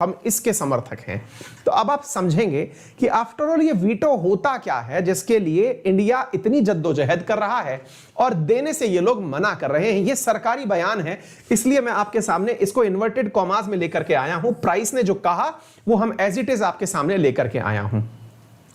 हम इसके समर्थक हैं। तो अब आप समझेंगे कि आफ्टर ऑल ये वीटो होता क्या है जिसके लिए इंडिया इतनी जद्दोजहद कर रहा है और देने से ये लोग मना कर रहे हैं। ये सरकारी बयान है, इसलिए मैं आपके सामने इसको इन्वर्टेड कॉमास में लेकर के आया हूं। प्राइस ने जो कहा वो हम एज इट इज आपके सामने लेकर के आया हूं।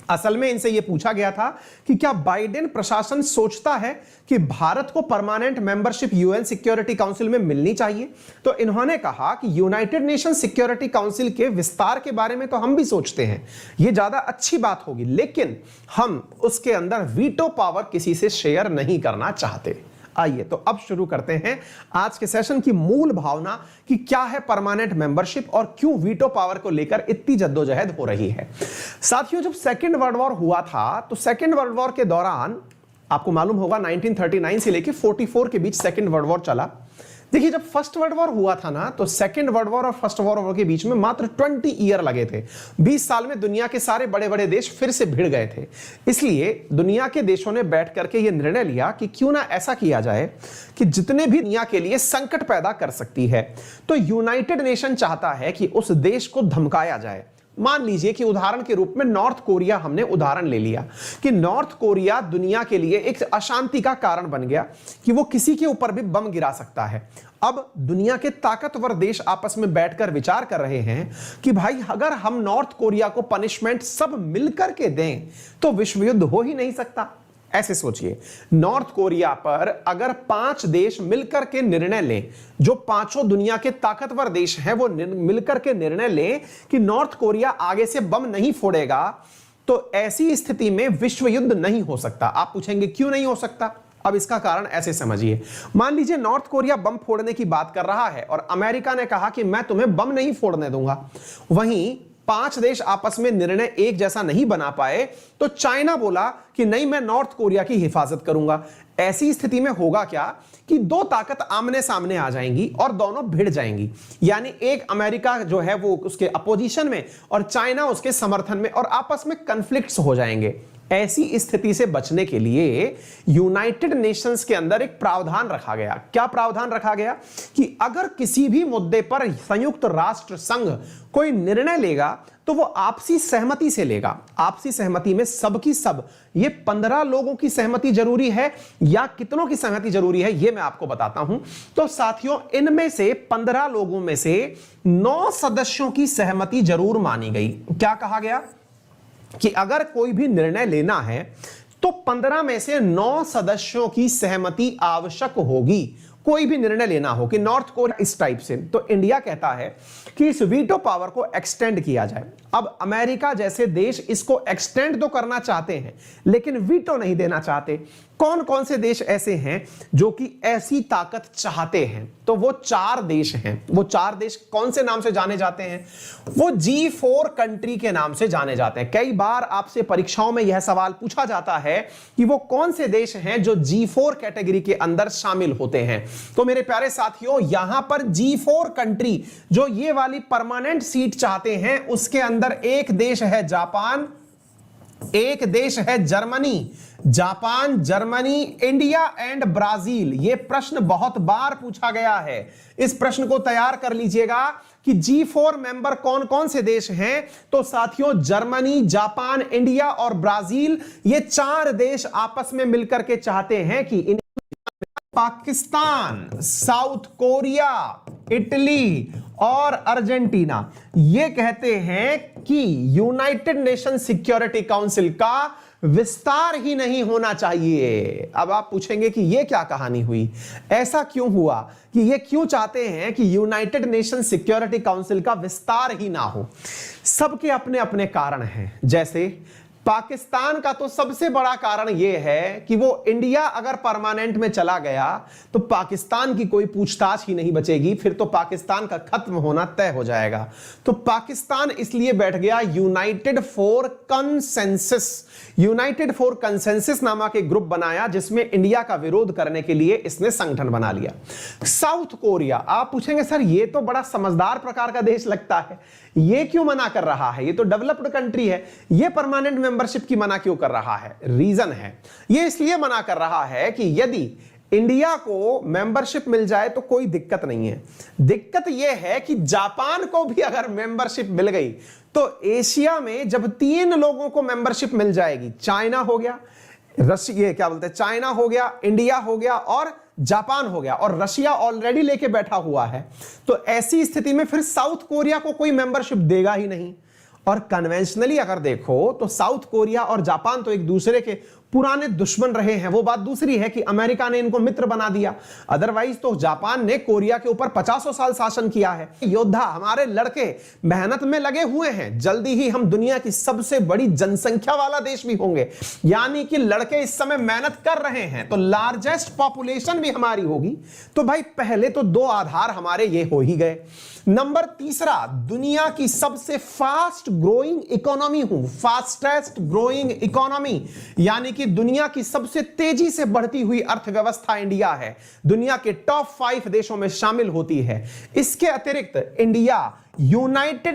असल में इनसे यह पूछा गया था कि क्या बाइडेन प्रशासन सोचता है कि भारत को permanent membership UN security council में मिलनी चाहिए। तो इन्होंने कहा कि यूनाइटेड नेशन सिक्योरिटी काउंसिल के विस्तार के बारे में तो हम भी सोचते हैं, यह ज्यादा अच्छी बात होगी, लेकिन हम उसके अंदर वीटो पावर किसी से शेयर नहीं करना चाहते। आइए तो अब शुरू करते हैं आज के सेशन की मूल भावना कि क्या है परमानेंट मेंबरशिप और क्यों वीटो पावर को लेकर इतनी जद्दोजहद हो रही है। साथियों, जब सेकेंड वर्ल्ड वॉर हुआ था तो सेकेंड वर्ल्ड वॉर के दौरान आपको मालूम होगा 1939 से लेकर 44 के बीच सेकेंड वर्ल्ड वॉर चला। देखिए, जब फर्स्ट वर्ल्ड वॉर हुआ था ना तो सेकेंड वर्ल्ड वॉर और फर्स्ट वर्ल्ड वॉर के बीच में मात्र 20 ईयर लगे थे। 20 साल में दुनिया के सारे बड़े बड़े देश फिर से भिड़ गए थे। इसलिए दुनिया के देशों ने बैठ करके यह निर्णय लिया कि क्यों ना ऐसा किया जाए कि जितने भी दुनिया के लिए संकट पैदा कर सकती है, तो यूनाइटेड नेशन चाहता है कि उस देश को धमकाया जाए। मान लीजिए कि उदाहरण के रूप में नॉर्थ कोरिया हमने उदाहरण ले लिया कि नॉर्थ कोरिया दुनिया के लिए एक अशांति का कारण बन गया कि वो किसी के ऊपर भी बम गिरा सकता है। अब दुनिया के ताकतवर देश आपस में बैठकर विचार कर रहे हैं कि भाई अगर हम नॉर्थ कोरिया को पनिशमेंट सब मिलकर के दें तो विश्व युद्ध हो ही नहीं सकता। ऐसे सोचिए, नॉर्थ कोरिया पर अगर 5 देश मिलकर के निर्णय लें, जो पांचों दुनिया के ताकतवर देश हैं वो मिलकर के निर्णय लें कि नॉर्थ कोरिया आगे से बम नहीं फोड़ेगा, तो ऐसी स्थिति में विश्व युद्ध नहीं हो सकता। आप पूछेंगे क्यों नहीं हो सकता? अब इसका कारण ऐसे समझिए, मान लीजिए नॉर्थ कोरिया बम फोड़ने की बात कर रहा है और अमेरिका ने कहा कि मैं तुम्हें बम नहीं फोड़ने दूंगा। वहीं 5 देश आपस में निर्णय एक जैसा नहीं बना पाए तो चाइना बोला कि नहीं, मैं नॉर्थ कोरिया की हिफाजत करूंगा। ऐसी स्थिति में होगा क्या कि 2 ताकत आमने सामने आ जाएंगी और दोनों भिड़ जाएंगी। यानी एक अमेरिका जो है वो उसके अपोजिशन में और चाइना उसके समर्थन में, और आपस में कन्फ्लिक्ट्स हो जाएंगे। ऐसी स्थिति से बचने के लिए यूनाइटेड नेशंस के अंदर एक प्रावधान रखा गया। क्या प्रावधान रखा गया कि अगर किसी भी मुद्दे पर संयुक्त राष्ट्र संघ कोई निर्णय लेगा तो वो आपसी सहमति से लेगा। आपसी सहमति में सबकी सब, ये 15 लोगों की सहमति जरूरी है या कितनों की सहमति जरूरी है ये मैं आपको बताता हूं। तो साथियों, इनमें से 15 लोगों में से 9 सदस्यों की सहमति जरूर मानी गई। क्या कहा गया कि अगर कोई भी निर्णय लेना है तो 15 में से 9 सदस्यों की सहमति आवश्यक होगी। कोई भी निर्णय लेना हो कि नॉर्थ कोरिया इस टाइप से, तो इंडिया कहता है कि इस वीटो पावर को एक्सटेंड किया जाए। अब अमेरिका जैसे देश इसको एक्सटेंड तो करना चाहते हैं लेकिन वीटो नहीं देना चाहते। कौन कौन से देश ऐसे हैं जो कि ऐसी ताकत चाहते हैं? तो वो 4 देश हैं। वो 4 देश कौन से नाम से जाने जाते हैं? वो G4 कंट्री के नाम से जाने जाते हैं। कई बार आपसे परीक्षाओं में यह सवाल पूछा जाता है कि वो कौन से देश हैं जो G4 कैटेगरी के अंदर शामिल होते हैं। तो मेरे प्यारे साथियों, यहां पर G4 कंट्री जो ये वाली परमानेंट सीट चाहते हैं, उसके अंदर एक देश है जापान, एक देश है Germany. Japan, Germany, India and Brazil. यह प्रश्न बहुत बार पूछा गया है। इस प्रश्न को तैयार कर लीजिएगा कि G4 मेंबर कौन कौन से देश हैं। तो साथियों, जर्मनी, जापान, इंडिया और ब्राजील, ये 4 देश आपस में मिलकर के चाहते हैं कि पाकिस्तान, साउथ कोरिया, इटली और अर्जेंटीना ये कहते हैं कि यूनाइटेड नेशन सिक्योरिटी काउंसिल का विस्तार ही नहीं होना चाहिए। अब आप पूछेंगे कि यह क्या कहानी हुई, ऐसा क्यों हुआ कि ये क्यों चाहते हैं कि यूनाइटेड नेशन सिक्योरिटी काउंसिल का विस्तार ही ना हो? सबके अपने अपने कारण हैं। जैसे पाकिस्तान का तो सबसे बड़ा कारण यह है कि वो इंडिया अगर परमानेंट में चला गया तो पाकिस्तान की कोई पूछताछ ही नहीं बचेगी, फिर तो पाकिस्तान का खत्म होना तय हो जाएगा। तो पाकिस्तान इसलिए बैठ गया United for consensus. United for consensus नामक एक ग्रुप बनाया जिसमें इंडिया का विरोध करने के लिए इसने संगठन बना लिया। साउथ कोरिया, आप पूछेंगे सर ये तो बड़ा समझदार प्रकार का देश लगता है, ये क्यों मना कर रहा है? ये तो डेवलप्ड कंट्री है, ये परमानेंट मेंबरशिप की मना क्यों कर रहा है? रीजन है, ये इसलिए मना कर रहा है कि यदि इंडिया को मेंबरशिप मिल जाए तो कोई दिक्कत नहीं है। दिक्कत यह है कि जापान को भी अगर मेंबरशिप मिल गई तो एशिया में जब 3 लोगों को मेंबरशिप मिल जाएगी, चाइना हो गया, रशिया क्या बोलते हैं, चाइना हो गया, इंडिया हो गया और जापान हो गया, और रशिया ऑलरेडी लेके बैठा हुआ है, तो ऐसी स्थिति में फिर साउथ कोरिया को कोई मेंबरशिप देगा ही नहीं। और कन्वेंशनली अगर देखो तो साउथ कोरिया और जापान तो एक दूसरे के पुराने दुश्मन रहे हैं। वो बात दूसरी है कि अमेरिका ने इनको मित्र बना दिया, अदरवाइज तो जापान ने कोरिया के ऊपर 50 साल शासन किया है। योद्धा हमारे लड़के मेहनत में लगे हुए हैं, जल्दी ही हम दुनिया की सबसे बड़ी जनसंख्या वाला देश भी होंगे, यानी कि लड़के इस समय मेहनत कर रहे हैं तो लार्जेस्ट पॉपुलेशन भी हमारी होगी। तो भाई पहले तो 2 आधार हमारे ये हो ही गए। नंबर तीसरा, दुनिया की सबसे फास्ट ग्रोइंग इकोनॉमी हूं, फास्टेस्ट ग्रोइंग इकोनॉमी, यानी कि दुनिया की सबसे तेजी से बढ़ती हुई अर्थव्यवस्था इंडिया है, दुनिया के टॉप 5 देशों में शामिल होती है। इसके अतिरिक्त इंडिया यूनाइटेड